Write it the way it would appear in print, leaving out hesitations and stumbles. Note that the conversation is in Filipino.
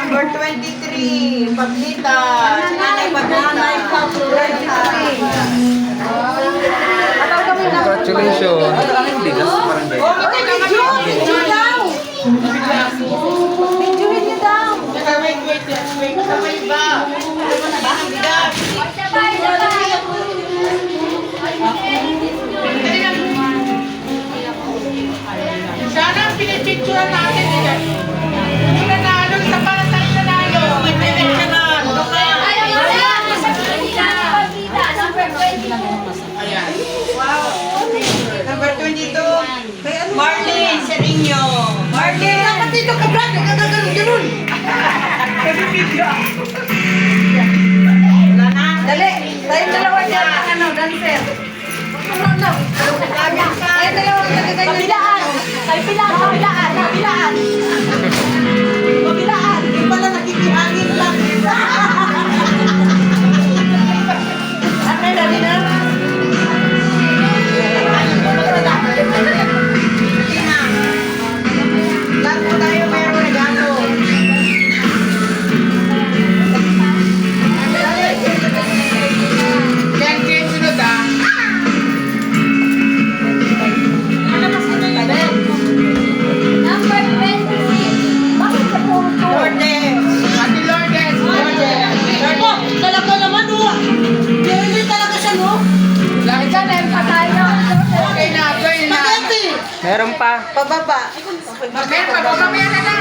Number 23, Pablita. Si Nanay Pablita. Congratulations. Oh, may video daw. Videohin niyo daw. Wait. Sabay ba? Sana ang pinipicturean natin eh. Yung nanalo, isa para sa nanalo. May pinipicturean. Ayan. Wow. Number 22. Marlene Serino. Marlene. Dapat dito ka, Brad. Ganun. Wala na. Dali. Tayong dalawa dyan. Dancer. Tayong dalawa dyan. Kabilaan. Kabilaan. Yung pala nakikihangin lang. Ano na din na? Lahat po tayo mayroong regalo. Yan kayo sunod ah. Number 26. Bakit ka po ito? Lourdes. Ate Lourdes. Oh, talaga naman oh. Hindi talaga siya no. Bakit ka meron pa tayo? Okay na. Meron pa. Pababa. Meron pa. Mamaya na lang.